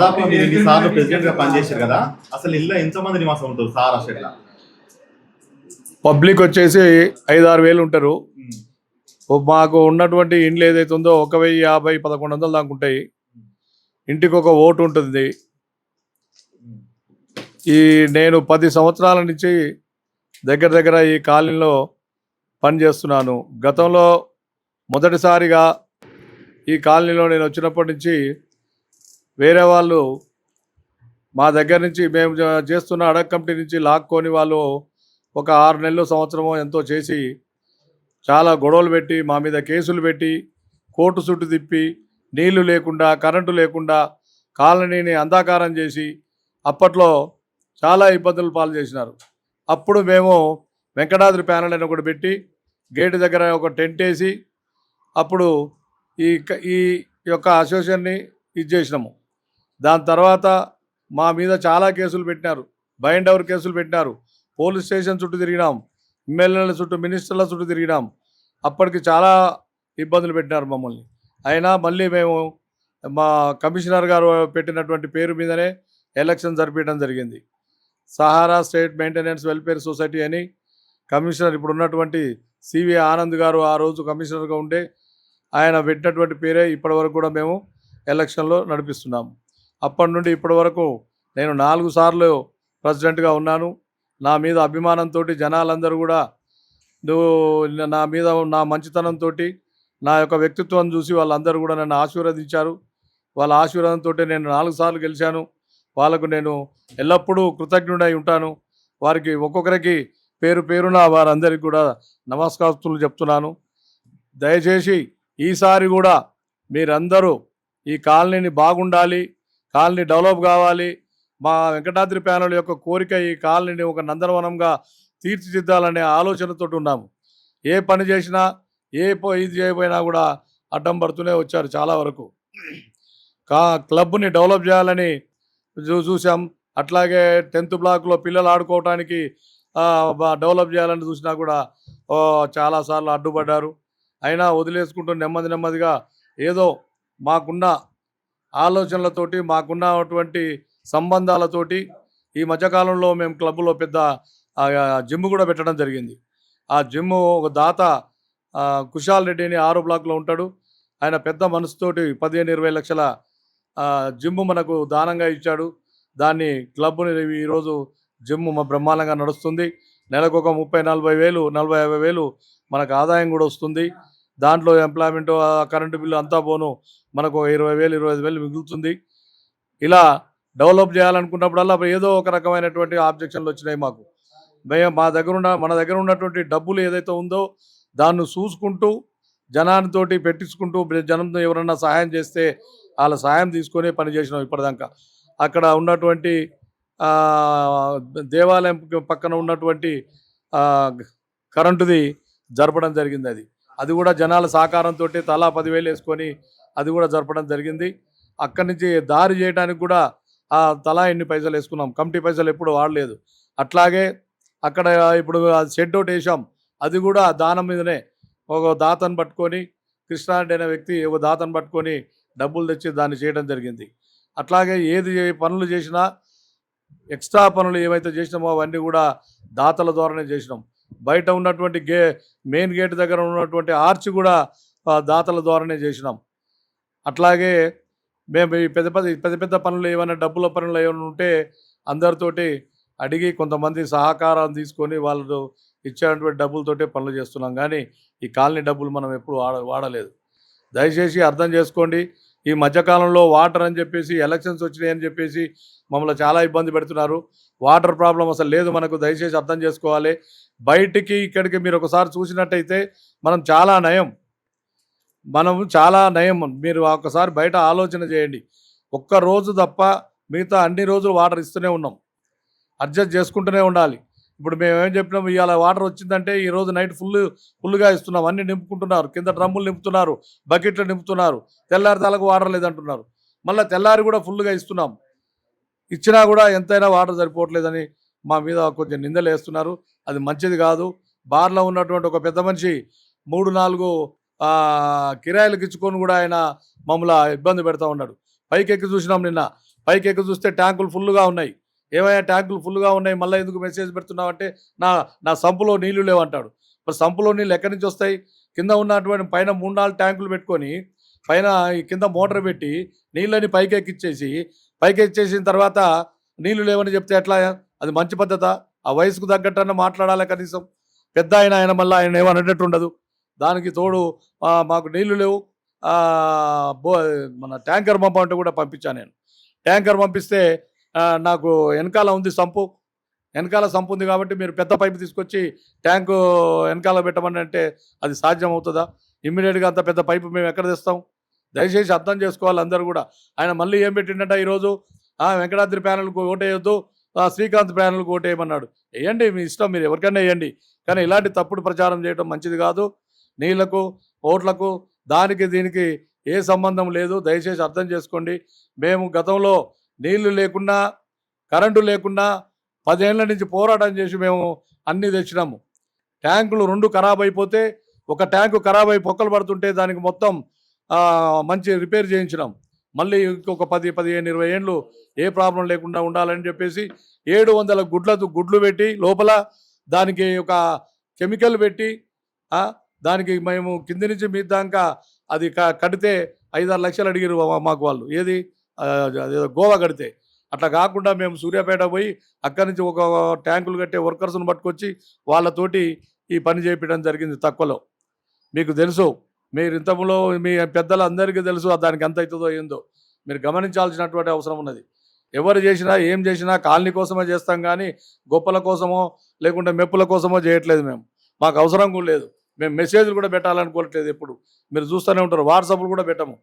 దాదాపు మీరు ఇన్నిసార్లు ప్రెసిడెంట్ గా పనిచేశారు కదా, అసలు ఇల్లు ఎంతమంది నివాసం ఉంటారు సార్ అసలు? పబ్లిక్ వచ్చేసి 5-6 వేలు ఉంటారు. మాకు ఉన్నటువంటి ఇండ్లు ఏదైతే ఉందో 1050, 1100 దాకా ఉంటాయి. ఇంటికి ఒక ఓటు ఉంటుంది. నేను 10 సంవత్సరాల నుంచి దగ్గర ఈ కాలనీలో పనిచేస్తున్నాను. గతంలో మొదటిసారిగా ఈ కాలనీలో నేను వచ్చినప్పటి నుంచి వేరే వాళ్ళు మా దగ్గర నుంచి మేము చేస్తున్న అడగ కమిటీ నుంచి లాక్కొని వాళ్ళు ఒక 6 నెలలు సంవత్సరమో ఎంతో చేసి చాలా గొడవలు పెట్టి మా మీద కేసులు పెట్టి కోర్టు చుట్టూ తిప్పి నీళ్లు లేకుండా కరెంటు లేకుండా కాలనీని అంధాకారం చేసి అప్పట్లో చాలా ఇబ్బందులు పాలు చేసినారు. అప్పుడు మేము వెంకటాద్రి ప్యానెల్ అని ఒకటి పెట్టి గేటు దగ్గర ఒక టెంట్ వేసి అప్పుడు ఈ యొక్క అసోసియేషన్ని చేసినాము. దాని తర్వాత మా మీద చాలా కేసులు పెట్టినారు, బైండ్ ఓవర్ కేసులు పెట్టినారు. పోలీస్ స్టేషన్ చుట్టూ తిరిగినాం, ఎమ్మెల్యేల చుట్టూ, మినిస్టర్ల చుట్టూ తిరిగినాం. అప్పటికి చాలా ఇబ్బందులు పెట్టినారు మమ్మల్ని. అయినా మళ్ళీ మేము మా కమిషనర్ గారు పెట్టినటువంటి పేరు మీదనే ఎలక్షన్ జరిపించడం జరిగింది. Sahara state maintenance welfare society అని కమిషనర్ ఇప్పుడు ఉన్నటువంటి సివి ఆనంద్ గారు ఆ రోజు కమిషనర్గా ఉండే ఆయన పెట్టినటువంటి పేరే ఇప్పటి వరకు కూడా మేము ఎలక్షన్లో నడిపిస్తున్నాము. అప్పటి నుండి ఇప్పటి వరకు నేను 4 సార్లు ప్రెసిడెంట్గా ఉన్నాను. నా మీద అభిమానంతో జనాలందరూ కూడా నా మీద నా మంచితనంతో నా యొక్క వ్యక్తిత్వం చూసి వాళ్ళందరూ కూడా నన్ను ఆశీర్వదించారు. వాళ్ళ ఆశీర్వాదంతో నేను 4 సార్లు గెలిచాను. వాళ్ళకు నేను ఎల్లప్పుడూ కృతజ్ఞుడై ఉంటాను. వారికి ఒక్కొక్కరికి పేరున వారందరికీ కూడా నమస్కారాలు చెప్తున్నాను. దయచేసి ఈసారి కూడా మీరందరూ ఈ కాలనీని బాగుండాలి, కాలనీ డెవలప్ కావాలి. మా వెంకటాద్రి ప్యానెల్ యొక్క కోరిక ఈ కాలనీని ఒక నందనవనంగా తీర్చిదిద్దాలనే ఆలోచనతో ఉన్నాము. ఏ పని చేసినా ఇది చేయకపోయినా కూడా అడ్డం పడుతూనే వచ్చారు చాలా వరకు. క్లబ్ని డెవలప్ చేయాలని చూసాం. అట్లాగే 10th బ్లాక్లో పిల్లలు ఆడుకోవటానికి డెవలప్ చేయాలని చూసినా కూడా చాలాసార్లు అడ్డుపడ్డారు. అయినా వదిలేసుకుంటూ నెమ్మదిగా ఏదో మాకున్న ఆలోచనలతోటి మాకున్నటువంటి సంబంధాలతోటి ఈ మధ్యకాలంలో మేము క్లబ్లో పెద్ద జిమ్ కూడా పెట్టడం జరిగింది. ఆ జిమ్ ఒక దాత కుషాల్ రెడ్డి అని 6 బ్లాక్లో ఉంటాడు. ఆయన పెద్ద మనసుతోటి 15-20 లక్షల జిమ్ మనకు దానంగా ఇచ్చాడు. దాన్ని క్లబ్ని ఈరోజు జిమ్ బ్రహ్మాండంగా నడుస్తుంది. నెలకు ఒక 30-40 వేలు 40-50 వేలు మనకు ఆదాయం కూడా వస్తుంది. దాంట్లో ఎంప్లాయ్మెంట్, కరెంటు బిల్లు అంతా పోను మనకు 20 వేలు 25 వేలు మిగులుతుంది. ఇలా డెవలప్ చేయాలనుకున్నప్పుడల్లా ఏదో ఒక రకమైనటువంటి ఆబ్జెక్షన్లు వచ్చినాయి మాకు. మన దగ్గర ఉన్నటువంటి డబ్బులు ఏదైతే ఉందో దాన్ని చూసుకుంటూ జనానితోటి పెట్టించుకుంటూ జనంతో ఎవరన్నా సహాయం చేస్తే వాళ్ళ సహాయం తీసుకొని పని చేసినాం ఇప్పటిదాకా. అక్కడ ఉన్నటువంటి దేవాలయం పక్కన ఉన్నటువంటి కరెంటుది జరపడం జరిగింది. అది కూడా జనాల సహకారంతో తలా 10,000 వేసుకొని అది కూడా జరపడం జరిగింది. అక్కడి నుంచి దారి చేయడానికి కూడా తలా ఎన్ని పైసలు వేసుకున్నాం. కమిటీ పైసలు ఎప్పుడు వాడలేదు. అట్లాగే అక్కడ ఇప్పుడు షెడ్ ఒకటి వేసాం. అది కూడా దానం మీదనే ఒక దాతను పట్టుకొని, కృష్ణారెడ్డి అనే వ్యక్తి ఒక దాతను పట్టుకొని డబ్బులు తెచ్చి దాన్ని చేయడం జరిగింది. అట్లాగే ఏది పనులు చేసినా ఎక్స్ట్రా పనులు ఏవైతే చేసినామో అవన్నీ కూడా దాతల ద్వారానే చేసినాం. బయట ఉన్నటువంటి మెయిన్ గేట్ దగ్గర ఉన్నటువంటి ఆర్చ్ కూడా దాతల ద్వారానే చేసినాం. అట్లాగే మేము ఈ పెద్ద పనులు ఏమైనా డబ్బుల పనులు ఏమైనా ఉంటే అందరితోటి అడిగి కొంతమంది సహకారం తీసుకొని వాళ్ళు ఇచ్చేటువంటి డబ్బులతోటే పనులు చేస్తున్నాం. కానీ ఈ కాలనీ డబ్బులు మనం ఎప్పుడు వాడలేదు. దయచేసి అర్థం చేసుకోండి. ఈ మధ్యకాలంలో వాటర్ అని చెప్పేసి ఎలక్షన్స్ వచ్చినాయని చెప్పేసి మమ్మల్ని చాలా ఇబ్బంది పెడుతున్నారు. వాటర్ ప్రాబ్లం అసలు లేదు మనకు. దయచేసి అర్థం చేసుకోవాలి. బయటికి ఇక్కడికి మీరు ఒకసారి చూసినట్టయితే మనం చాలా నయం. మీరు ఒకసారి బయట ఆలోచన చేయండి. ఒక్క రోజు తప్ప మిగతా అన్ని రోజులు వాటర్ ఇస్తూనే ఉన్నాం. అడ్జస్ట్ చేసుకుంటూనే ఉండాలి. ఇప్పుడు మేము ఏం చెప్పినాము, ఇవాళ వాటర్ వచ్చిందంటే ఈరోజు నైట్ ఫుల్గా ఇస్తున్నాం. అన్నీ నింపుకుంటున్నారు, కింద డ్రమ్ములు నింపుతున్నారు, బకెట్లు నింపుతున్నారు. తెల్లారి తలకు వాటర్ లేదంటున్నారు. మళ్ళీ తెల్లారి కూడా ఫుల్గా ఇస్తున్నాం. ఇచ్చినా కూడా ఎంతైనా వాటర్ సరిపోవట్లేదని మా మీద కొంచెం నిందలు వేస్తున్నారు. అది మంచిది కాదు. బార్లో ఉన్నటువంటి ఒక పెద్ద మనిషి 3-4 కిరాయిలకు ఇచ్చుకొని కూడా ఆయన మమ్మల్ని ఇబ్బంది పెడతా ఉన్నాడు. పైకెక్కి చూసినాం నిన్న పైకి ఎక్కి చూస్తే ట్యాంకులు ఫుల్గా ఉన్నాయి. ఏమయ్యా ట్యాంకులు ఫుల్గా ఉన్నాయి, మళ్ళీ ఎందుకు మెసేజ్ పెడుతున్నావు అంటే నా సంపులో నీళ్లు లేవంటాడు. మరి సంపులో నీళ్ళు ఎక్కడి నుంచి వస్తాయి? కింద ఉన్నటువంటి పైన 3-4 ట్యాంకులు పెట్టుకొని పైన ఈ కింద మోటార్ పెట్టి నీళ్ళని పైకి ఎక్కిచ్చేసిన తర్వాత నీళ్లు లేవని చెప్తే ఎట్లా? అది మంచి పద్ధత? ఆ వయసుకు తగ్గట్టన్న మాట్లాడాలి కనీసం. పెద్ద ఆయన మళ్ళీ ఆయన ఏమనేటట్టు ఉండదు. దానికి తోడు మాకు నీళ్లు లేవు, మన ట్యాంకర్ పంపంటే కూడా పంపించాను నేను. ట్యాంకర్ పంపిస్తే నాకు వెనకాల ఉంది సంపు ఉంది కాబట్టి మీరు పెద్ద పైపు తీసుకొచ్చి ట్యాంకు వెనకాల పెట్టమని అంటే అది సాధ్యం అవుతుందా? ఇమ్మీడియట్గా అంత పెద్ద పైపు మేము ఎక్కడ తెస్తాం? దయచేసి అర్థం చేసుకోవాలి అందరూ కూడా. ఆయన మళ్ళీ ఏం పెట్టిండట ఈరోజు, వెంకటాద్రి ప్యానెల్కు ఓటేయొద్దు, శ్రీకాంత్ ప్యానెల్కు ఓటేయమన్నాడు. వేయండి, మీ ఇష్టం, మీరు ఎవరికైనా వేయండి, కానీ ఇలాంటి తప్పుడు ప్రచారం చేయడం మంచిది కాదు. నీళ్లకు ఓట్లకు దానికి దీనికి ఏ సంబంధం లేదు, దయచేసి అర్థం చేసుకోండి. మేము గతంలో నీళ్లు లేకున్నా కరెంటు లేకున్నా 10 ఏళ్ల నుంచి పోరాటం చేసి మేము అన్నీ తెచ్చినాము. ట్యాంకులు 2 ఖరాబ్ అయిపోతే ఒక ట్యాంకు ఖరాబ్ అయి పొక్కలు పడుతుంటే దానికి మొత్తం మంచి రిపేర్ చేయించినాం. మళ్ళీ ఇంకొక 10, 15, 20 ఏళ్ళు ఏ ప్రాబ్లం లేకుండా ఉండాలని చెప్పేసి 700 గుడ్లు పెట్టి లోపల దానికి ఒక కెమికల్ పెట్టి దానికి మేము కింది నుంచి మీద దాకా అది కడితే 5-6 లక్షలు అడిగారు మాకు వాళ్ళు. ఏది గోవా కడితే. అట్లా కాకుండా మేము సూర్యాపేట పోయి అక్కడి నుంచి ఒక ట్యాంకులు కట్టే వర్కర్స్ను పట్టుకొచ్చి వాళ్ళతోటి ఈ పని చేయించడం జరిగింది తక్కువలో. మీకు తెలుసు, మీరు ఇంతలో మీ పెద్దలందరికీ తెలుసు దానికి ఎంత అవుతుందో ఏందో. మీరు గమనించాల్సినటువంటి అవసరం ఉన్నది. ఎవరు చేసినా ఏం చేసినా కాలనీ కోసమే చేస్తాం, కానీ గొప్పల కోసమో లేకుంటే మెప్పుల కోసమో చేయట్లేదు. మాకు అవసరం కూడా లేదు. మేము మెసేజ్లు కూడా పెట్టాలనుకోవట్లేదు. ఎప్పుడు మీరు చూస్తూనే ఉంటారు, వాట్సాప్లు కూడా పెట్టము.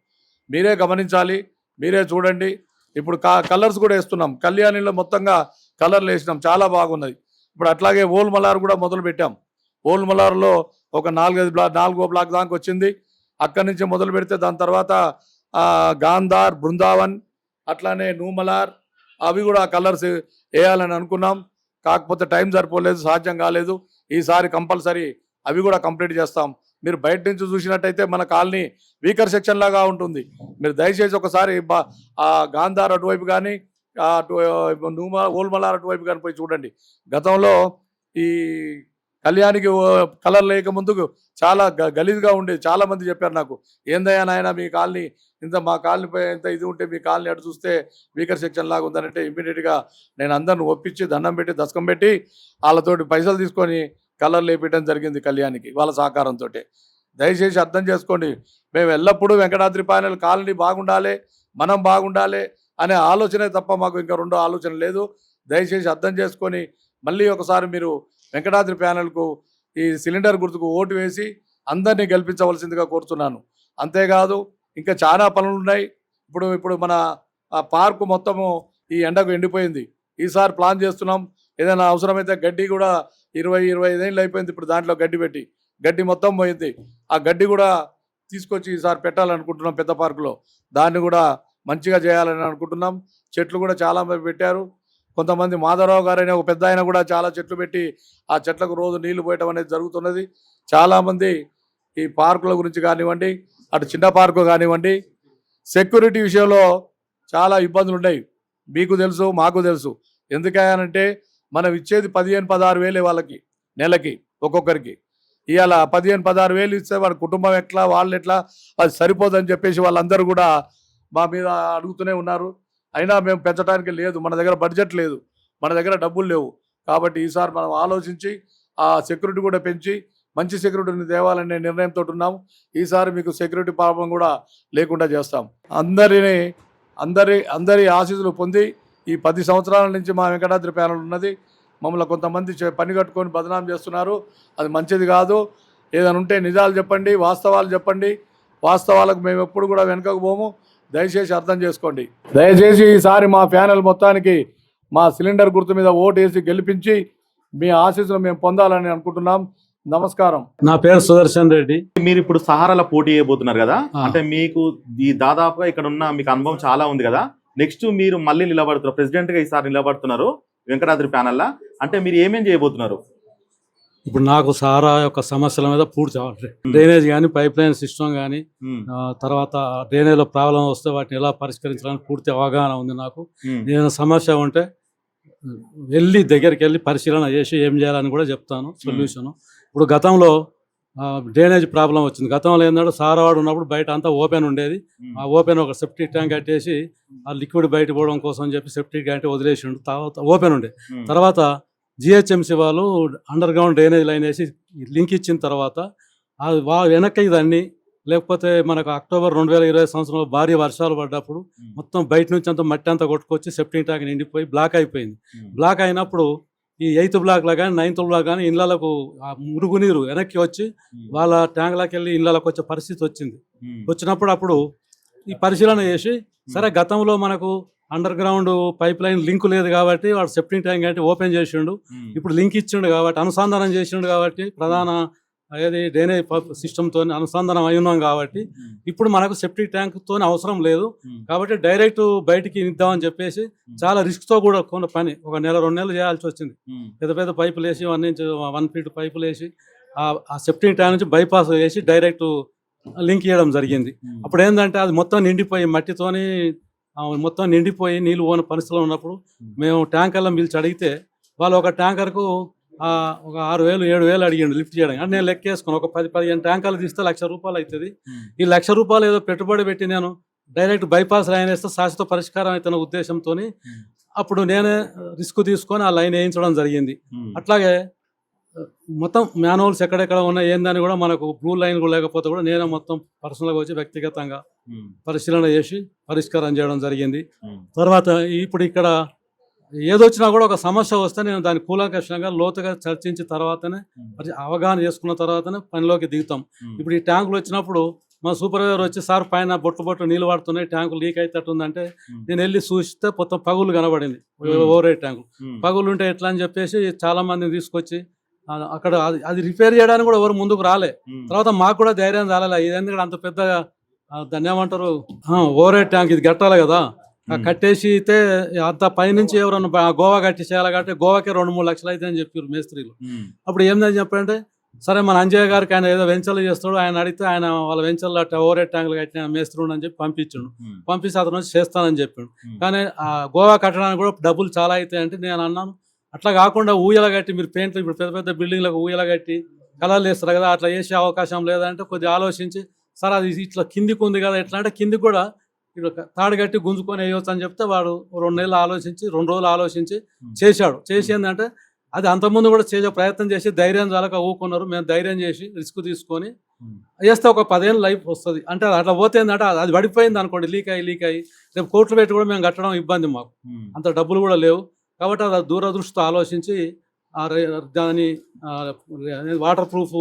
మీరే గమనించాలి, మీరే చూడండి. ఇప్పుడు కలర్స్ కూడా వేస్తున్నాం. కళ్యాణిలో మొత్తంగా కలర్లు వేసినాం, చాలా బాగున్నది. ఇప్పుడు అట్లాగే ఓల్ మలార్ కూడా మొదలు పెట్టాం. ఓల్ మలార్లో ఒక 4 బ్లాక్ దాకా వచ్చింది. అక్కడి నుంచి మొదలు పెడితే దాని తర్వాత గాంధార్, బృందావన్, అట్లానే నూమలార్, అవి కూడా కలర్స్ వేయాలని అనుకున్నాం. కాకపోతే టైం సరిపోలేదు, సాధ్యం కాలేదు. ఈసారి కంపల్సరీ అవి కూడా కంప్లీట్ చేస్తాం. మీరు బయట నుంచి చూసినట్టయితే మన కాలనీ వీకర్ సెక్షన్ లాగా ఉంటుంది. మీరు దయచేసి ఒకసారి గాంధార్ అటువైపు కానీ ఓల్మలార్ అటువైపు కానీ పోయి చూడండి. గతంలో ఈ కళ్యాణికి కలర్ లేక ముందుకు చాలా గలీజ్గా ఉండేది. చాలామంది చెప్పారు నాకు, ఏందయ్యా నాయన మీ కాలనీ మా కాలనీపై ఎంత ఇది ఉంటే మీ కాలనీ అటు చూస్తే వీకర్ సెక్షన్ లాగా ఉందనంటే ఇమ్మీడియట్గా నేను అందరిని ఒప్పించి దండం పెట్టి దశకం పెట్టి వాళ్ళతోటి పైసలు తీసుకొని కలర్ లేపేయడం జరిగింది కళ్యాణికి, వాళ్ళ సహకారంతో. దయచేసి అర్థం చేసుకోండి. మేము ఎల్లప్పుడూ వెంకటాద్రి ప్యానెల్ కాలనీ బాగుండాలి, మనం బాగుండాలి అనే ఆలోచనే తప్ప మాకు ఇంకా రెండో ఆలోచన లేదు. దయచేసి అర్థం చేసుకొని మళ్ళీ ఒకసారి మీరు వెంకటాద్రి ప్యానెల్కు ఈ సిలిండర్ గుర్తుకు ఓటు వేసి అందరినీ గెలిపించవలసిందిగా కోరుతున్నాను. అంతేకాదు ఇంకా చాలా పనులు ఉన్నాయి. ఇప్పుడు మన పార్కు మొత్తము ఈ ఎండకు ఎండిపోయింది. ఈసారి ప్లాన్ చేస్తున్నాం. ఏదైనా అవసరమైతే గడ్డి కూడా 20-25 ఏళ్ళు అయిపోయింది. ఇప్పుడు దాంట్లో గడ్డి మొత్తం పోయింది. ఆ గడ్డి కూడా తీసుకొచ్చి ఈసారి పెట్టాలనుకుంటున్నాం పెద్ద పార్కులో. దాన్ని కూడా మంచిగా చేయాలని అనుకుంటున్నాం. చెట్లు కూడా చాలా మంది పెట్టారు. కొంతమంది మాధవరావు గారు అనే ఒక పెద్ద ఆయన కూడా చాలా చెట్లు పెట్టి ఆ చెట్లకు రోజు నీళ్లు పోయటం అనేది జరుగుతున్నది. చాలామంది ఈ పార్కుల గురించి కానివ్వండి, అటు చిన్న పార్కు కానివ్వండి, సెక్యూరిటీ విషయంలో చాలా ఇబ్బందులు ఉన్నాయి. మీకు తెలుసు, మాకు తెలుసు. ఎందుకనంటే మనం ఇచ్చేది 15-16 వేలే వాళ్ళకి నెలకి ఒక్కొక్కరికి. ఇవాళ 15-16 వేలు ఇస్తే వాళ్ళ కుటుంబం ఎట్లా, వాళ్ళు ఎట్లా, అది సరిపోదని చెప్పేసి వాళ్ళందరూ కూడా మా మీద అడుగుతూనే ఉన్నారు. అయినా మేము పెంచడానికి లేదు, మన దగ్గర బడ్జెట్ లేదు, మన దగ్గర డబ్బులు లేవు. కాబట్టి ఈసారి మనం ఆలోచించి ఆ సెక్యూరిటీ కూడా పెంచి మంచి సెక్యూరిటీని తేవాలనే నిర్ణయంతో ఉన్నాము. ఈసారి మీకు సెక్యూరిటీ ప్రాబ్లం కూడా లేకుండా చేస్తాం. అందరి ఆశీస్సులు పొంది ఈ 10 సంవత్సరాల నుంచి మా వెంకటాద్రి ప్యానెల్ ఉన్నది. మమ్మల్ని కొంతమంది పని కట్టుకొని బదనాం చేస్తున్నారు. అది మంచిది కాదు. ఏదైనా ఉంటే నిజాలు చెప్పండి, వాస్తవాలు చెప్పండి. వాస్తవాలకు మేము ఎప్పుడు కూడా వెనకకు పోము. దయచేసి అర్థం చేసుకోండి. దయచేసి ఈసారి మా ప్యానెల్ మొత్తానికి మా సిలిండర్ గుర్తు మీద ఓటు వేసి గెలిపించి మీ ఆశీస్సులు మేము పొందాలని అనుకుంటున్నాం. నమస్కారం. నా పేరు సుదర్శన్ రెడ్డి. మీరు ఇప్పుడు సహారాలో పోటీ చేయబోతున్నారు కదా, అంటే మీకు ఈ దాదాపుగా ఇక్కడ ఉన్న మీకు అనుభవం చాలా ఉంది కదా. నెక్స్ట్ మీరు మళ్ళీ నిలబడుతున్నారు, ప్రెసిడెంట్ గా ఈసారి నిలబడుతున్నారు వెంకటాద్రి ప్యానెల్ లా. అంటే మీరు ఏమేం చేయబోతున్నారు? ఇప్పుడు నాకు సారా యొక్క సమస్యల మీద పూర్తి డ్రైనేజ్ కానీ పైప్ లైన్ సిస్టమ్ కానీ తర్వాత డ్రైనేజ్లో ప్రాబ్లం వస్తే వాటిని ఎలా పరిష్కరించాలని పూర్తి అవగాహన ఉంది నాకు. ఏదైనా సమస్య ఉంటే దగ్గరికి వెళ్ళి పరిశీలన చేసి ఏం చేయాలని కూడా చెప్తాను సొల్యూషన్. ఇప్పుడు గతంలో డ్రైనేజ్ ప్రాబ్లం వచ్చింది. గతంలో ఏంటంటే సారవాడు ఉన్నప్పుడు బయట అంతా ఓపెన్ ఉండేది. ఆ ఓపెన్ ఒక సెప్టిక్ ట్యాంక్ కట్టేసి ఆ లిక్విడ్ బయట పోవడం కోసం అని చెప్పి సెప్టిక్ ట్యాంక్ వదిలేసిండు. తర్వాత ఓపెన్ ఉండే తర్వాత జిహెచ్ఎంసీ వాళ్ళు అండర్ గ్రౌండ్ డ్రైనేజ్ లైన్ వేసి లింక్ ఇచ్చిన తర్వాత అది వెనక్కి దాన్ని లేకపోతే మనకు అక్టోబర్ 2020 సంవత్సరంలో భారీ వర్షాలు పడ్డప్పుడు మొత్తం బయట నుంచి అంతా మట్టి అంతా కొట్టుకొచ్చి సెప్టిక్ ట్యాంక్ నిండిపోయి బ్లాక్ అయిపోయింది. బ్లాక్ అయినప్పుడు ఈ 8th బ్లాక్లో కానీ 9th బ్లాక్ కానీ ఇళ్లకు మురుగునీరు వెనక్కి వచ్చి వాళ్ళ ట్యాంక్లోకి వెళ్ళి ఇళ్లకు వచ్చే పరిస్థితి వచ్చింది. వచ్చినప్పుడు అప్పుడు ఈ పరిశీలన చేసి సరే గతంలో మనకు under ground pipe line link లేదు కాబట్టి వాడు సెప్టిక్ ట్యాంక్ అంటే ఓపెన్ చేసిండు. ఇప్పుడు లింక్ ఇచ్చిండు కాబట్టి అనుసంధానం చేసిండు కాబట్టి ప్రధాన ఏది డ్రైనేజ్ సిస్టమ్తో అనుసంధానం అయి ఉన్నాం కాబట్టి ఇప్పుడు మనకు సెప్టిక్ ట్యాంక్తో అవసరం లేదు. కాబట్టి డైరెక్ట్ బయటికి ఇద్దామని చెప్పేసి చాలా రిస్క్తో కూడా కొన్న పని ఒక నెల 2 నెలలు చేయాల్సి వచ్చింది. పెద్ద పెద్ద పైపులు వేసి 1 ఫీట్ పైపులు వేసి ఆ సెప్టిక్ ట్యాంక్ నుంచి బైపాస్ వేసి డైరెక్ట్ లింక్ ఇవ్వడం జరిగింది. అప్పుడు ఏంటంటే అది మొత్తం నిండిపోయి మట్టితోని మొత్తం నిండిపోయి నీళ్ళు పోని పరిస్థితిలో ఉన్నప్పుడు మేము ట్యాంకర్లో పిలిచి అడిగితే వాళ్ళు ఒక ట్యాంకర్కు ఒక 6,000 7,000 అడిగిండు లిఫ్ట్ చేయడం. అంటే నేను లెక్కేసుకుని ఒక 10-15 ట్యాంకర్లు తీస్తే ₹1,00,000 అవుతుంది. ఈ ₹1,00,000 ఏదో పెట్టుబడి పెట్టి నేను డైరెక్ట్ బైపాస్ లైన్ వేస్తే శాశ్వత పరిష్కారం అవుతున్న ఉద్దేశంతో అప్పుడు నేనే రిస్క్ తీసుకొని ఆ లైన్ వేయించడం జరిగింది. అట్లాగే మొత్తం మాన్యువల్స్ ఎక్కడెక్కడ ఉన్నాయి ఏందని కూడా మనకు బ్లూ లైన్ కూడా లేకపోతే కూడా నేనే మొత్తం పర్సనల్గా వచ్చి వ్యక్తిగతంగా పరిశీలన చేసి పరిష్కారం చేయడం జరిగింది. తర్వాత ఇప్పుడు ఇక్కడ ఏదొచ్చినా కూడా ఒక సమస్య వస్తే నేను దాన్ని కూలంకషంగా లోతుగా చర్చించిన తర్వాతనే అవగాహన చేసుకున్న తర్వాతనే పనిలోకి దిగుతాం. ఇప్పుడు ఈ ట్యాంకులు వచ్చినప్పుడు మా సూపర్వైజర్ వచ్చి సార్ పైన బొట్టు నీళ్ళు పడుతున్నాయి ట్యాంకు లీక్ అవుతుందంటే నేను వెళ్ళి చూస్తే మొత్తం పగులు కనబడింది. ఓవర్ హెడ్ ట్యాంకు పగులు ఉంటే ఎట్లా అని చెప్పేసి చాలా మందిని తీసుకొచ్చి అక్కడ అది రిపేర్ చేయడానికి కూడా ఎవరు ముందుకు రాలే. తర్వాత మాకు కూడా ధైర్యం రాలే. ఇది ఎందుకంటే అంత పెద్ద దాన్ని ఏమంటారు ఓవర్ హెడ్ ట్యాంక్ ఇది కట్టాలి కదా కట్టేసి అయితే అంత పైనుంచి ఎవరన్నా గోవా కట్టి చేయాలి కాబట్టి గోవాకే 2-3 లక్షలు అయితే అని చెప్పారు మేస్త్రీలు. అప్పుడు ఏందని చెప్పారంటే సరే మన అంజయ్య గారికి ఆయన ఏదో వెంచర్లు చేస్తాడు ఆయన అడిగితే ఆయన వాళ్ళ వెంచర్లు అట్లా ఓవర్ హెడ్ ట్యాంకులు కట్టిన మేస్త్రుడు అని చెప్పి పంపించాడు. పంపిస్తే అతను వచ్చి చేస్తానని చెప్పాడు. కానీ ఆ గోవా కట్టడానికి కూడా డబ్బులు చాలా అవుతాయి అంటే నేను అన్నాను అట్లా కాకుండా ఊయల కట్టి మీరు పెయింట్లు ఇప్పుడు పెద్ద పెద్ద బిల్డింగ్లకు ఊయల కట్టి కలర్లు వేస్తారు కదా అట్లా వేసే అవకాశం లేదంటే కొద్దిగా ఆలోచించి సార్ అది ఇట్లా కిందికి ఉంది కదా ఎట్లా అంటే కిందికి కూడా ఇట్లా తాడు కట్టి గుంజుకొని వేయవచ్చు అని చెప్తే వాడు 2 నెలలు ఆలోచించి 2 రోజులు ఆలోచించి చేశాడు. చేసి ఏంటంటే అది అంతకుముందు కూడా చేసే ప్రయత్నం చేసి ధైర్యం చాలక ఊకున్నారు. మేము ధైర్యం చేసి రిస్క్ తీసుకొని వేస్తే ఒక 10 ఏళ్ళు లైఫ్ వస్తుంది. అంటే అట్లా పోతే ఏంటంటే అది పడిపోయింది అనుకోండి లీక్ అయ్యి రేపు కోట్లు పెట్టి కూడా మేము కట్టడం ఇబ్బంది మాకు అంత డబ్బులు కూడా లేవు. కాబట్టి అది దూరదృష్టితో ఆలోచించి దాని వాటర్ ప్రూఫ్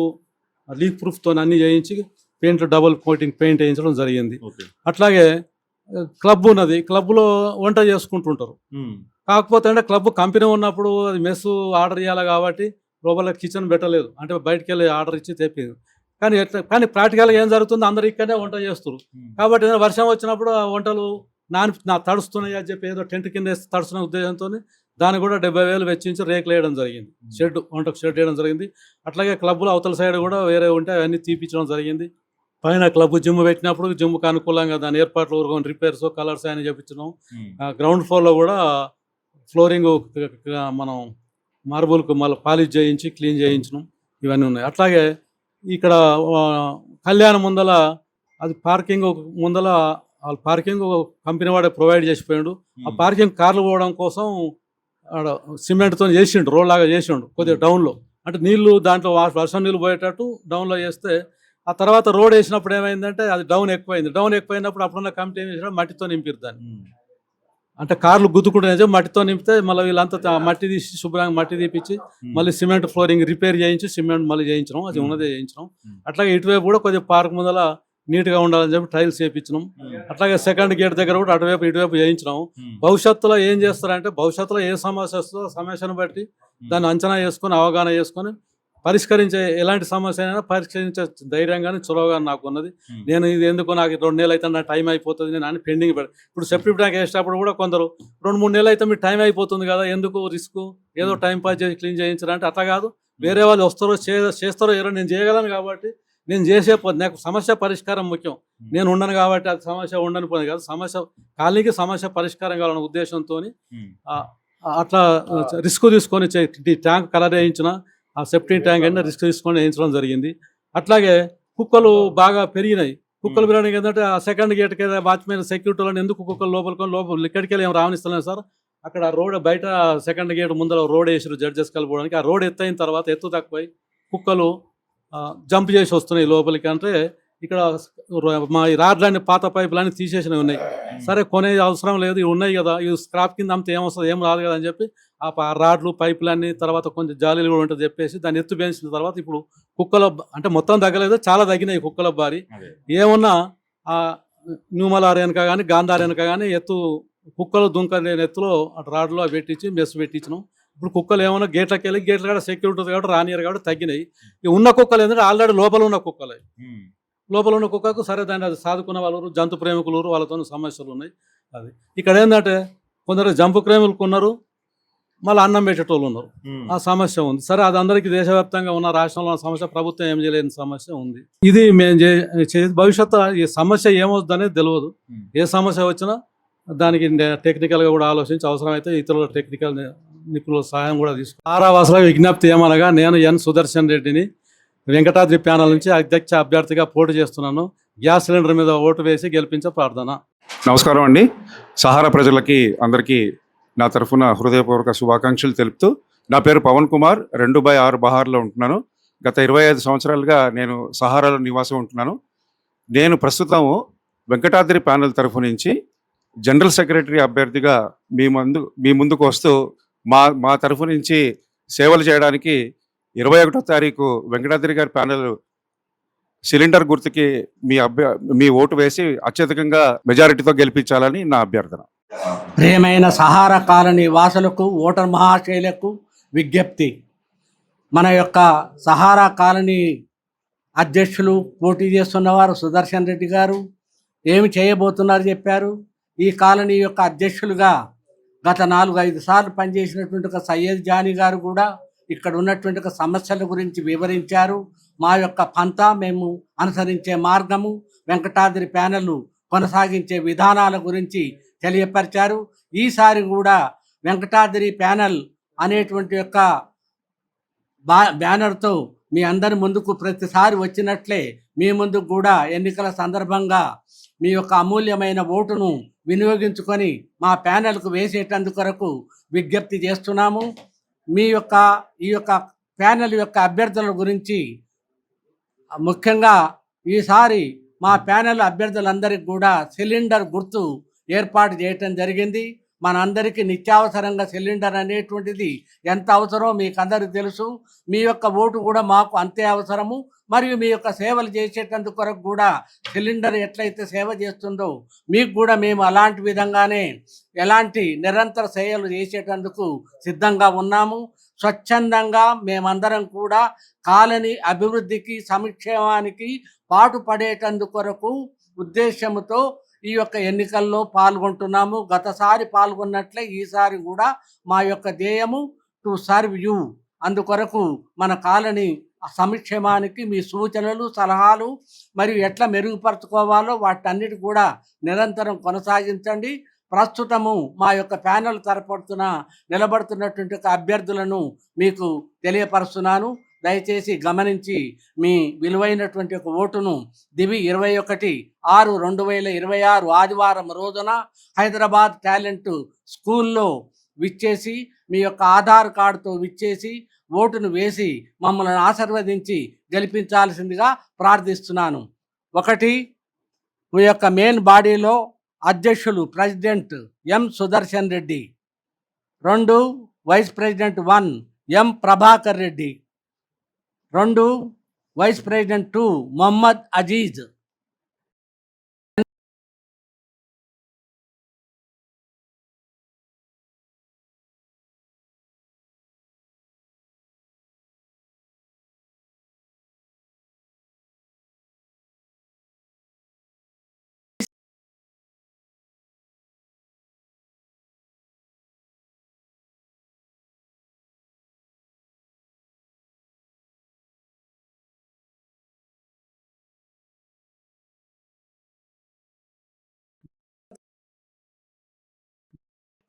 లీక్ ప్రూఫ్తో అన్ని చేయించి పెయింట్ డబుల్ కోటింగ్ పెయింట్ వేయించడం జరిగింది. అట్లాగే క్లబ్ ఉన్నది క్లబ్లో వంట చేసుకుంటుంటారు. కాకపోతే అంటే క్లబ్ కంపెనీ ఉన్నప్పుడు అది మెస్ ఆర్డర్ చేయాలి కాబట్టి లోపల కిచెన్ పెట్టలేదు అంటే బయటకు వెళ్ళి ఆర్డర్ ఇచ్చి తెప్పింది. కానీ ప్రాక్టికల్గా ఏం జరుగుతుంది అందరు ఇక్కడనే వంట చేస్తారు. కాబట్టి వర్షం వచ్చినప్పుడు ఆ వంటలు తడుస్తున్నాయి అని చెప్పి ఏదో టెంట్ కింద వేస్తే తడుస్తున్న ఉద్దేశంతో దాన్ని కూడా 70,000 వెచ్చించి రేకులు వేయడం జరిగింది. వంటకు షెడ్ వేయడం జరిగింది. అట్లాగే క్లబ్లో అవతల సైడ్ కూడా వేరే ఉంటే అవన్నీ తీపించడం జరిగింది. పైన క్లబ్ జిమ్ పెట్టినప్పుడు జిమ్కి అనుకూలంగా దాని ఏర్పాట్లు రిపేర్స్ కలర్స్ అని చెప్పించడం. గ్రౌండ్ ఫ్లోర్లో కూడా ఫ్లోరింగ్ మనం మార్బుల్కు మళ్ళీ పాలిష్ చేయించి క్లీన్ చేయించడం ఇవన్నీ ఉన్నాయి. అట్లాగే ఇక్కడ కళ్యాణం ముందల అది పార్కింగ్ ముందల పార్కింగ్ కంపెనీ వాడే ప్రొవైడ్ చేసిపోయాడు. ఆ పార్కింగ్ కార్లు పోవడం కోసం సిమెంట్తో చేసిండు రోడ్ లాగా చేసిండు కొద్దిగా డౌన్లో అంటే నీళ్లు దాంట్లో వర్షం నీళ్ళు పోయేటట్టు డౌన్లో చేస్తే ఆ తర్వాత రోడ్ వేసినప్పుడు ఏమైందంటే అది డౌన్ ఎక్కువైనప్పుడు అప్పుడున్న కమిటీ ఏం చేసినా మట్టితో నింపిరు దాన్ని. అంటే కార్లు గుద్దుకుంటే మట్టితో నింపితే మళ్ళీ వీళ్ళంతా మట్టి తీసి శుభ్రంగా మట్టి తీపిచ్చి మళ్ళీ సిమెంట్ ఫ్లోరింగ్ రిపేర్ చేయించి సిమెంట్ మళ్ళీ చేయించడం అది ఉన్నదే చేయించడం. అట్లాగే ఇటువైపు కూడా కొద్దిగా పార్క్ ముందల నీట్గా ఉండాలని చెప్పి టైల్స్ వేయించడం. అట్లాగే సెకండ్ గేట్ దగ్గర కూడా అటువైపు ఇటువైపు చేయించడం. భవిష్యత్తులో ఏం చేస్తారంటే భవిష్యత్తులో ఏ సమస్య వస్తుందో సమస్యను బట్టి దాన్ని అంచనా చేసుకొని అవగాహన చేసుకొని పరిష్కరించే ఎలాంటి సమస్య అయినా పరిష్కరించే ధైర్యం కానీ చొరవ కానీ నాకు ఉన్నది. నేను ఇది ఎందుకు నాకు 2 నెలలు అయితే నా టైం అయిపోతుంది నేను అని పెండింగ్ ఇప్పుడు సెప్టిక్ ట్యాంక్ వేసేటప్పుడు కూడా కొందరు 2-3 నెలలు అయితే మీరు టైం అయిపోతుంది కదా ఎందుకు రిస్క్ ఏదో టైం పాస్ చేసి క్లీన్ చేయించారంటే అట్లా కాదు వేరే వాళ్ళు వస్తారో చేస్తారో ఎవరో నేను చేయగలను కాబట్టి నేను చేసే నాకు సమస్య పరిష్కారం ముఖ్యం. నేను ఉండను కాబట్టి అది సమస్య ఉండని పోనీ కాదు, సమస్య కాలనీకి సమస్య పరిష్కారం కావాలనే ఉద్దేశంతో అట్లా రిస్క్ తీసుకొని ట్యాంక్ కలర్ వేయించిన, ఆ సెప్టిక్ ట్యాంక్ అయినా రిస్క్ తీసుకొని వేయించడం జరిగింది. అట్లాగే కుక్కలు బాగా పెరిగినాయి. కుక్కలు పెరగడానికి ఏంటంటే ఆ సెకండ్ గేట్కి వాచ్మెన్ సెక్యూరిటీలను ఎందుకు కుక్కలు లోపల ఇక్కడికి వెళ్ళి ఏం రావనిస్తలేదు సార్. అక్కడ రోడ్ బయట సెకండ్ గేట్ ముందర రోడ్ వేసారు జడ్జెస్ కలిపోవడానికి. ఆ రోడ్ ఎత్తైన తర్వాత ఎత్తు తక్కువై కుక్కలు జంప్ చేసి వస్తున్నాయి లోపలికి. అంటే ఇక్కడ మా ఈ రాడ్లన్నీ పాత పైపులన్నీ తీసేసినవి ఉన్నాయి. సరే కొనే అవసరం లేదు, ఇవి ఉన్నాయి కదా, ఇవి స్క్రాప్ కింద అమ్మితే ఏమొస్తుంది, ఏం రాదు కదా అని చెప్పి ఆ రాడ్లు పైపులన్నీ తర్వాత కొంచెం జాలీలు కూడా ఉంటుంది చెప్పేసి దాన్ని ఎత్తు పెంచిన తర్వాత ఇప్పుడు కుక్కల అంటే మొత్తం తగ్గలేదు, చాలా తగ్గినాయి కుక్కల బారి. ఏమన్నా ఆ న్యూమలార్ వెనక కానీ గాంధార్ వెనక కానీ ఎత్తు కుక్కలు దుంకలేని ఎత్తులో రాడ్లో పెట్టించి మెస్ పెట్టించినాం. ఇప్పుడు కుక్కలు ఏమన్నా గేట్లకి వెళ్ళి గేట్ల కాడ సెక్యూరిటీ కాబట్టి రానియర్ కాబట్టి తగ్గినాయి. ఈ ఉన్న కుక్కలు ఏంటంటే ఆల్రెడీ లోపల ఉన్న కుక్కలే. లోపల ఉన్న కుక్కకు సరే దాన్ని అది సాదుకున్న వాళ్ళు జంతు ప్రేమికులు వాళ్ళతో సమస్యలు ఉన్నాయి. అది ఇక్కడ ఏంటంటే కొందరు జంపు ప్రేమికులు ఉన్నారు, మళ్ళీ అన్నం పెట్టేటోళ్ళు ఉన్నారు. ఆ సమస్య ఉంది. సరే అది అందరికీ దేశవ్యాప్తంగా ఉన్న రాష్ట్రంలో ఉన్న సమస్య, ప్రభుత్వం ఏం చేయలేని సమస్య ఉంది. ఇది మేము భవిష్యత్తు ఈ సమస్య ఏమవుతుందనేది తెలియదు. ఏ సమస్య వచ్చినా దానికి టెక్నికల్గా కూడా ఆలోచించి అవసరమైతే ఇతరుల టెక్నికల్ నిపుణుల సహాయం కూడా తీసుకు ఆరావాసల విజ్ఞప్తి ఏమనగా, నేను ఎన్ సుదర్శన్ రెడ్డిని వెంకటాద్రి ప్యానల్ నుంచి అధ్యక్ష అభ్యర్థిగా పోటీ చేస్తున్నాను. గ్యాస్ సిలిండర్ మీద ఓటు వేసి గెలిపించే ప్రార్థన. నమస్కారం అండి. సహారా ప్రజలకి అందరికీ నా తరఫున హృదయపూర్వక శుభాకాంక్షలు తెలుపుతూ, నా పేరు పవన్ కుమార్, 2/6 బహార్లో ఉంటున్నాను. గత 25 సంవత్సరాలుగా నేను సహారాలో నివాసం ఉంటున్నాను. నేను ప్రస్తుతం వెంకటాద్రి ప్యానల్ తరఫు నుంచి జనరల్ సెక్రటరీ అభ్యర్థిగా మీ ముందుకు వస్తూ మా తరఫు నుంచి సేవలు చేయడానికి 21వ తారీఖు వెంకటాద్రి గారి ప్యానల్ సిలిండర్ గుర్తుకి మీ ఓటు వేసి అత్యధికంగా మెజారిటీతో గెలిపించాలని నా అభ్యర్థన. ప్రియమైన సహారా కాలనీ వాసులకు, ఓటర్ మహాశైలకు విజ్ఞప్తి. మన యొక్క సహారా కాలనీ అధ్యక్షులు పోటీ చేస్తున్నవారు సుదర్శన్ రెడ్డి గారు ఏమి చేయబోతున్నారు చెప్పారు. ఈ కాలనీ యొక్క అధ్యక్షులుగా గత 4-5 సార్లు పనిచేసినటువంటి ఒక సయ్యద్ జానీ గారు కూడా ఇక్కడ ఉన్నటువంటి సమస్యల గురించి వివరించారు. మా యొక్క పంతా, మేము అనుసరించే మార్గము, వెంకటాద్రి ప్యానెల్ కొనసాగించే విధానాల గురించి తెలియపరిచారు. ఈసారి కూడా వెంకటాద్రి ప్యానెల్ అనేటువంటి యొక్క బ్యానర్తో మీ అందరి ముందుకు ప్రతిసారి వచ్చినట్లే మీ ముందుకు కూడా ఎన్నికల సందర్భంగా మీ యొక్క అమూల్యమైన ఓటును వినియోగించుకొని మా ప్యానెల్కు వేసేటందుకు కొరకు విజ్ఞప్తి చేస్తున్నాము. ఈ యొక్క ప్యానెల్ యొక్క అభ్యర్థుల గురించి ముఖ్యంగా ఈసారి మా ప్యానెల్ అభ్యర్థులందరికీ కూడా సిలిండర్ గుర్తు ఏర్పాటు చేయటం జరిగింది. మనందరికీ నిత్యావసరంగా సిలిండర్ అనేటువంటిది ఎంత అవసరమో మీకు అందరికీ తెలుసు. మీ యొక్క ఓటు కూడా మాకు అంతే అవసరము. మరియు మీ యొక్క సేవలు చేసేటందుకు కొరకు కూడా సిలిండర్ ఎట్లయితే సేవ చేస్తుందో మీకు కూడా మేము అలాంటి విధంగానే ఎలాంటి నిరంతర సేవలు చేసేటందుకు సిద్ధంగా ఉన్నాము. స్వచ్ఛందంగా మేమందరం కూడా కాలనీ అభివృద్ధికి, సంక్షేమానికి పాటుపడేటందుకు కొరకు ఉద్దేశంతో ఈ యొక్క ఎన్నికల్లో పాల్గొంటున్నాము. గతసారి పాల్గొన్నట్లే ఈసారి కూడా మా యొక్క ధ్యేయము టు సర్వ్ యూ. అందుకొరకు మన కాలనీ సంక్షేమానికి మీ సూచనలు, సలహాలు మరియు ఎట్లా మెరుగుపరచుకోవాలో వాటన్నిటి కూడా నిరంతరం కొనసాగించండి. ప్రస్తుతము మా యొక్క ప్యానెల్ తరపున నిలబడుతున్నటువంటి అభ్యర్థులను మీకు తెలియపరుస్తున్నాను. దయచేసి గమనించి మీ విలువైనటువంటి ఒక ఓటును దివి 21/6/2026 ఆదివారం రోజున హైదరాబాద్ టాలెంట్ స్కూల్లో విచ్చేసి మీ యొక్క ఆధార్ కార్డుతో విచ్చేసి ఓటును వేసి మమ్మల్ని ఆశీర్వదించి గెలిపించాల్సిందిగా ప్రార్థిస్తున్నాను. 1 మీ యొక్క మెయిన్ బాడీలో అధ్యక్షులు president M Sudarshan Reddy, 2 vice president 1 M Prabhakar Reddy, 2 vice president 2 Mohammed Aziz.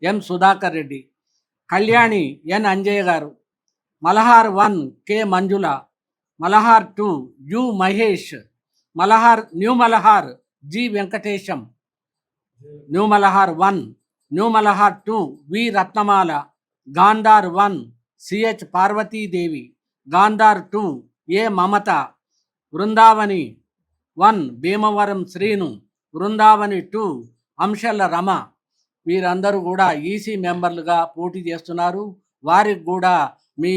M Sudhakar Reddy, Kalyani N Anjaiah గారు, Malahar 1 K Manjula, Malahar 2 U Mahesh, new Malahar G Venkatesham, new Malahar 1, new Malahar 2 V Ratnamala, Gandhar 1 CH Parvathi Devi, Gandhar 2 A Mamata, Brindavani 1 Bhimavaram Srinu, Brindavani 2 Amshala Rama. వీరందరూ కూడా ఈసీ మెంబర్లుగా పోటీ చేస్తున్నారు. వారికి కూడా మీ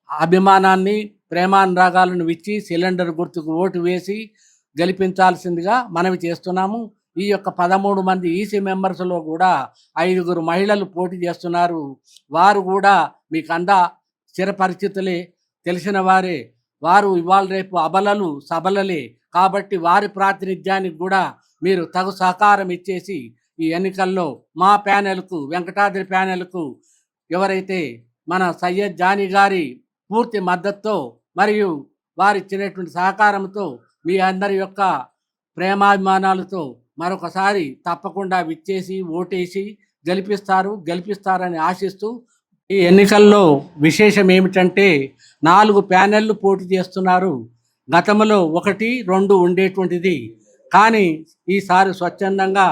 అభిమానాన్ని, ప్రేమానురాగాలను ఇచ్చి సిలిండర్ గుర్తుకు ఓటు వేసి గెలిపించాల్సిందిగా మనవి చేస్తున్నాము. ఈ యొక్క 13 మంది ఈసీ మెంబర్స్లో కూడా 5 మహిళలు పోటీ చేస్తున్నారు. వారు కూడా మీకు చిరపరిచితులే, తెలిసిన వారే. వారు ఇవాళ రేపు అబలలు సబలలే కాబట్టి వారి ప్రాతినిధ్యానికి కూడా మీరు తగు సహకారం ఇచ్చేసి ఈ ఎన్నికల్లో మా ప్యానెల్కు, వెంకటాద్రి ప్యానెల్కు ఎవరైతే మన సయ్యద్ జానీ గారి పూర్తి మద్దతుతో మరియు వారిచ్చినటువంటి సహకారంతో మీ అందరి యొక్క ప్రేమాభిమానాలతో మరొకసారి తప్పకుండా విచ్చేసి ఓటేసి గెలిపిస్తారని ఆశిస్తూ, ఈ ఎన్నికల్లో విశేషం ఏమిటంటే 4 ప్యానెళ్ళు పోటీ చేస్తున్నారు. గతంలో 1, 2 ఉండేటువంటిది. కానీ ఈసారి స్వచ్ఛందంగా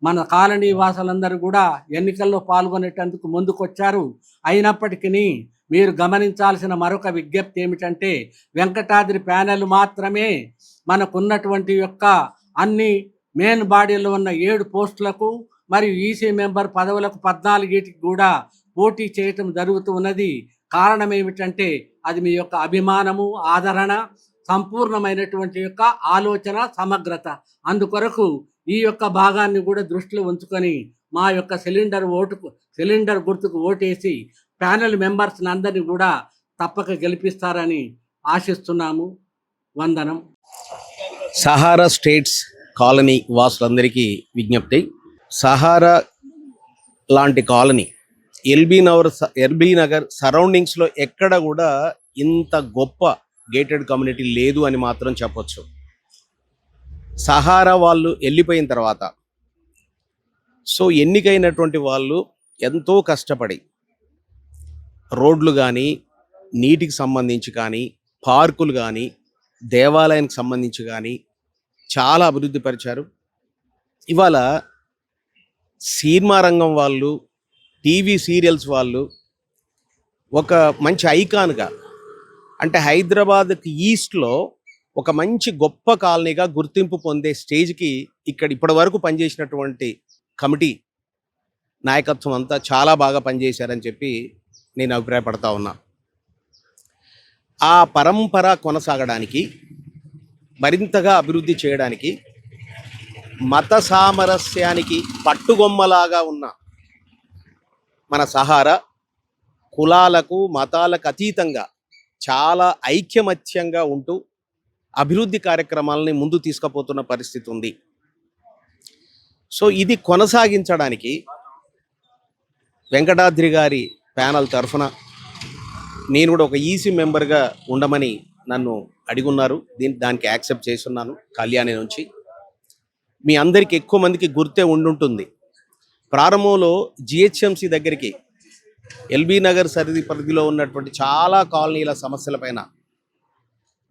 మన కాలనీ వాసులందరూ కూడా ఎన్నికల్లో పాల్గొనేటందుకు ముందుకొచ్చారు. అయినప్పటికీ మీరు గమనించాల్సిన మరొక విజ్ఞప్తి ఏమిటంటే వెంకటాద్రి ప్యానెల్ మాత్రమే మనకున్నటువంటి యొక్క అన్ని మెయిన్ బాడీలో ఉన్న 7 పోస్టులకు మరియు ఈసీ మెంబర్ పదవులకు 14 కూడా పోటీ చేయటం జరుగుతూ ఉన్నది. కారణం ఏమిటంటే అది మీ యొక్క అభిమానము, ఆదరణ, సంపూర్ణమైనటువంటి యొక్క ఆలోచన సమగ్రత. అందుకొరకు ఈ యొక్క భాగాన్ని కూడా దృష్టిలో ఉంచుకొని మా యొక్క సిలిండర్ గుర్తుకు ఓటేసి ప్యానెల్ మెంబర్స్ని అందరినీ కూడా తప్పక గెలిపిస్తారని ఆశిస్తున్నాము. వందనం. సహారా స్టేట్స్ కాలనీ వాసులందరికీ విజ్ఞప్తి. సహారా లాంటి కాలనీ ఎల్బీ నగర్ సరౌండింగ్స్లో ఎక్కడ కూడా ఇంత గొప్ప గేటెడ్ కమ్యూనిటీ లేదు అని మాత్రం చెప్పొచ్చు. సహారా వాళ్ళు వెళ్ళిపోయిన తర్వాత ఎన్నికైనటువంటి వాళ్ళు ఎంతో కష్టపడి రోడ్లు కానీ, నీటికి సంబంధించి కానీ, పార్కులు కానీ, దేవాలయానికి సంబంధించి కానీ చాలా అభివృద్ధి పరిచారు. ఇవాళ సినిమా రంగం వాళ్ళు, టీవీ సీరియల్స్ వాళ్ళు ఒక మంచి ఐకాన్గా, అంటే హైదరాబాద్కి ఈస్ట్లో ఒక మంచి గొప్ప కాలనీగా గుర్తింపు పొందే స్టేజ్కి ఇప్పటి వరకు పనిచేసినటువంటి కమిటీ నాయకత్వం అంతా చాలా బాగా పనిచేశారని చెప్పి నేను అభిప్రాయపడతా ఉన్నా. ఆ పరంపర కొనసాగడానికి, మరింతగా అభివృద్ధి చేయడానికి, మత సామరస్యానికి పట్టుగొమ్మలాగా ఉన్న మన సహారా కులాలకు, మతాలకు అతీతంగా చాలా ఐక్యమత్యంగా ఉంటూ అభివృద్ధి కార్యక్రమాలని ముందు తీసుకుపోతున్న పరిస్థితి ఉంది. ఇది కొనసాగించడానికి వెంకటాద్రి గారి ప్యానల్ తరఫున నేను కూడా ఒక ఈసీ మెంబర్గా ఉండమని నన్ను అడిగున్నారు. దానికి యాక్సెప్ట్ చేస్తున్నాను. కళ్యాణి నుంచి మీ అందరికీ ఎక్కువ మందికి గుర్తే ఉండుంటుంది. ప్రారంభంలో జిహెచ్ఎంసి దగ్గరికి ఎల్బీ నగర్ పరిధిలో ఉన్నటువంటి చాలా కాలనీల సమస్యలపైన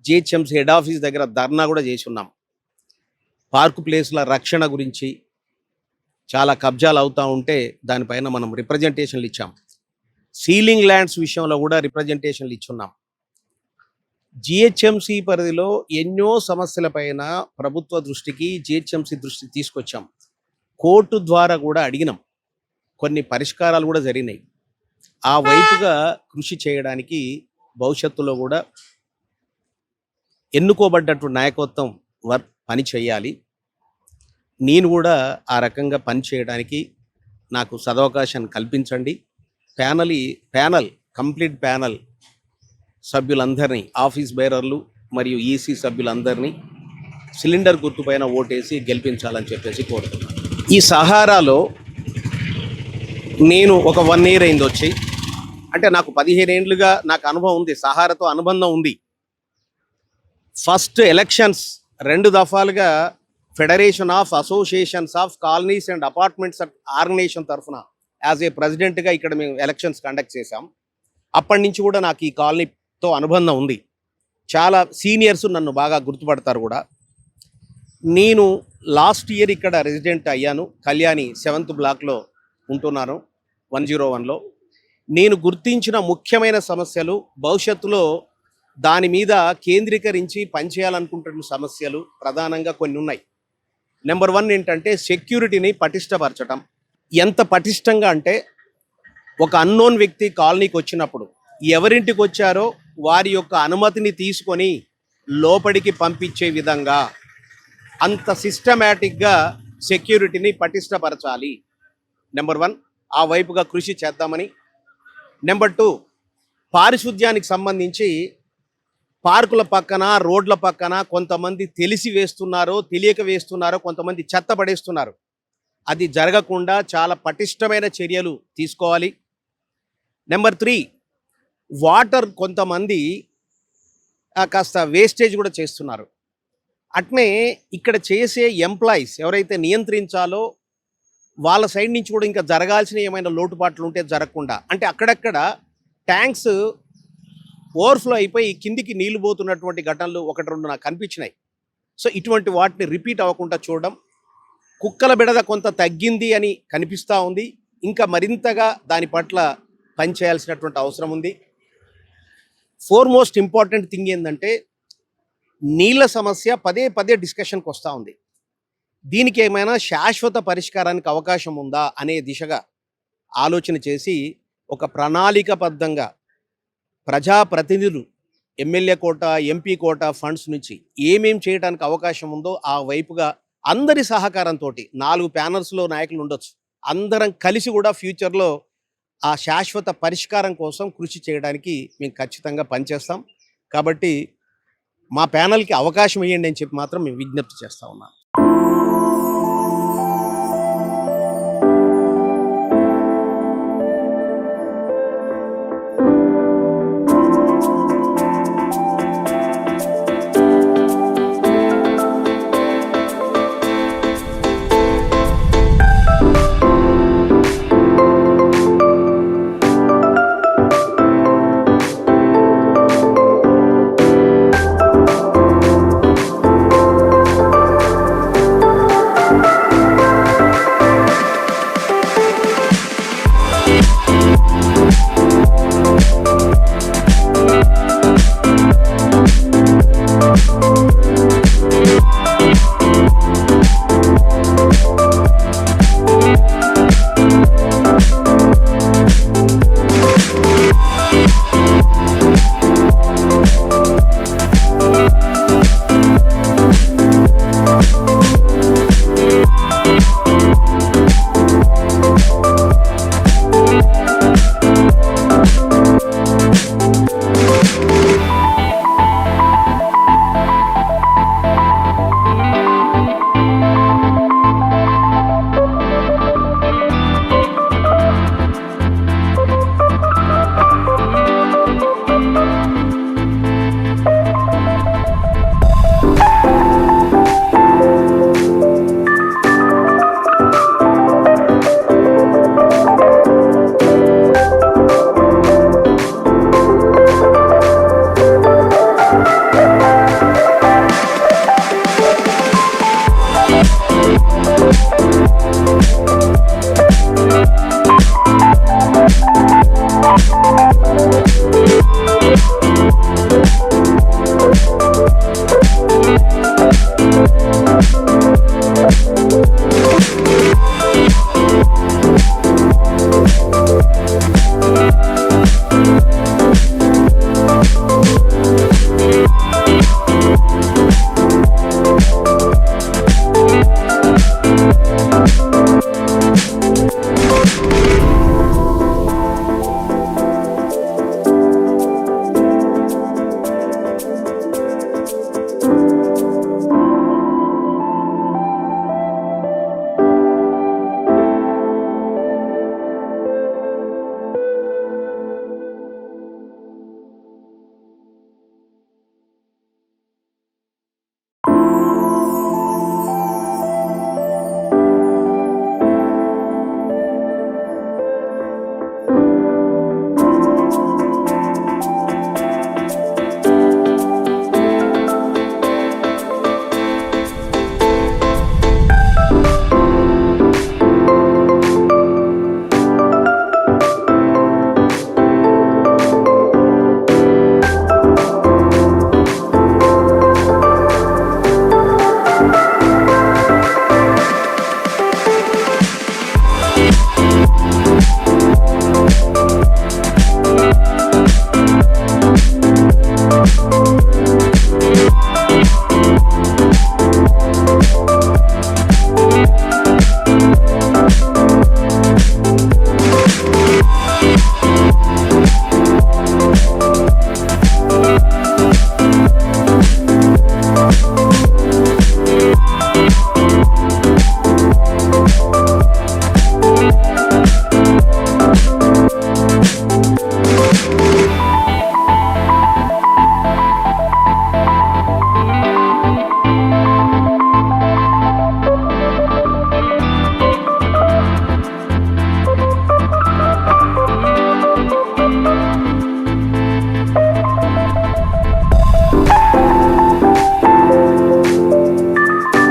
జిహెచ్ఎంసి హెడ్ ఆఫీస్ దగ్గర ధర్నా కూడా చేసి ఉన్నాం. పార్కు ప్లేస్ల రక్షణ గురించి చాలా కబ్జాలు అవుతూ ఉంటే దానిపైన మనం రిప్రజెంటేషన్లు ఇచ్చాం. సీలింగ్ ల్యాండ్స్ విషయంలో కూడా రిప్రజెంటేషన్లు ఇచ్చున్నాం. జిహెచ్ఎంసి పరిధిలో ఎన్నో సమస్యలపైన ప్రభుత్వ దృష్టికి, జిహెచ్ఎంసి దృష్టికి తీసుకొచ్చాం. కోర్టు ద్వారా కూడా అడిగినాం. కొన్ని పరిష్కారాలు కూడా జరిగినాయి. ఆ వైపుగా కృషి చేయడానికి భవిష్యత్తులో కూడా ఎన్నుకోబడ్డటువంటి నాయకత్వం పని చేయాలి. నేను కూడా ఆ రకంగా పని చేయడానికి నాకు సదవకాశాన్ని కల్పించండి. కంప్లీట్ ప్యానల్ సభ్యులందరినీ, ఆఫీస్ బేరర్లు మరియు ఈసీ సభ్యులందరినీ సిలిండర్ గుర్తుపైన ఓటేసి గెలిపించాలని చెప్పేసి కోరుతున్నాను. ఈ సహారాలో నేను ఒక 1 year అయింది వచ్చి, అంటే నాకు 15 ఏళ్ళుగా నాకు అనుభవం ఉంది, సహారాతో అనుబంధం ఉంది. ఫస్ట్ ఎలక్షన్స్ 2 దఫాలుగా federation of associations of colonies and apartments organisation తరఫున యాజ్ ఏ ప్రెసిడెంట్గా ఇక్కడ మేము ఎలక్షన్స్ కండక్ట్ చేశాం. అప్పటి నుంచి కూడా నాకు ఈ కాలనీతో అనుబంధం ఉంది. చాలా సీనియర్స్ నన్ను బాగా గుర్తుపడతారు కూడా. నేను లాస్ట్ ఇయర్ ఇక్కడ రెసిడెంట్ అయ్యాను. కళ్యాణి 7th బ్లాక్లో ఉంటున్నాను, 101లో. నేను గుర్తించిన ముఖ్యమైన సమస్యలు, భవిష్యత్తులో దాని మీద కేంద్రీకరించి పనిచేయాలనుకుంటున్న సమస్యలు ప్రధానంగా కొన్ని ఉన్నాయి. నెంబర్ 1 ఏంటంటే సెక్యూరిటీని పటిష్టపరచడం. ఎంత పటిష్టంగా అంటే, ఒక అన్నోన్ వ్యక్తి కాలనీకి వచ్చినప్పుడు ఎవరింటికి వచ్చారో వారి యొక్క అనుమతిని తీసుకొని లోపలికి పంపించే విధంగా అంత సిస్టమేటిక్గా సెక్యూరిటీని పటిష్టపరచాలి. నెంబర్ 1 ఆ వైపుగా కృషి చేద్దామని. నెంబర్ 2 పారిశుద్ధ్యానికి సంబంధించి పార్కుల పక్కన, రోడ్ల పక్కన కొంతమంది తెలిసి వేస్తున్నారో తెలియక వేస్తున్నారో, కొంతమంది చెత్త పడేస్తున్నారు. అది జరగకుండా చాలా పటిష్టమైన చర్యలు తీసుకోవాలి. నెంబర్ 3 వాటర్ కొంతమంది కాస్త వేస్టేజ్ కూడా చేస్తున్నారు. అట్నే ఇక్కడ చేసే ఎంప్లాయీస్ ఎవరైతే నియంత్రించాలో వాళ్ళ సైడ్ నుంచి కూడా ఇంకా జరగాల్సిన ఏమైనా లోటుపాట్లు ఉంటే జరగకుండా, అంటే అక్కడక్కడ ట్యాంక్స్ ఓవర్ఫ్లో అయిపోయి కిందికి నీళ్లు పోతున్నటువంటి ఘటనలు 1-2 నాకు కనిపించినాయి. సో ఇటువంటి వాటిని రిపీట్ అవ్వకుండా చూడడం. కుక్కల బిడద కొంత తగ్గింది అని కనిపిస్తూ ఉంది. ఇంకా మరింతగా దాని పట్ల పనిచేయాల్సినటువంటి అవసరం ఉంది. ఫోర్మోస్ట్ ఇంపార్టెంట్ థింగ్ ఏంటంటే, నీళ్ళ సమస్య పదే పదే డిస్కషన్కి వస్తూ ఉంది. దీనికి ఏమైనా శాశ్వత పరిష్కారానికి అవకాశం ఉందా అనే దిశగా ఆలోచన చేసి ఒక ప్రణాళికబద్ధంగా ప్రజాప్రతినిధులు ఎమ్మెల్యే కోట, ఎంపీ కోట ఫండ్స్ నుంచి ఏమేం చేయడానికి అవకాశం ఉందో ఆ వైపుగా అందరి సహకారంతో 4 ప్యానల్స్లో నాయకులు ఉండొచ్చు, అందరం కలిసి కూడా ఫ్యూచర్లో ఆ శాశ్వత పరిష్కారం కోసం కృషి చేయడానికి మేము ఖచ్చితంగా పనిచేస్తాం. కాబట్టి మా ప్యానల్కి అవకాశం ఇవ్వండి అని చెప్పి మాత్రం మేము విజ్ఞప్తి చేస్తూ ఉన్నాం.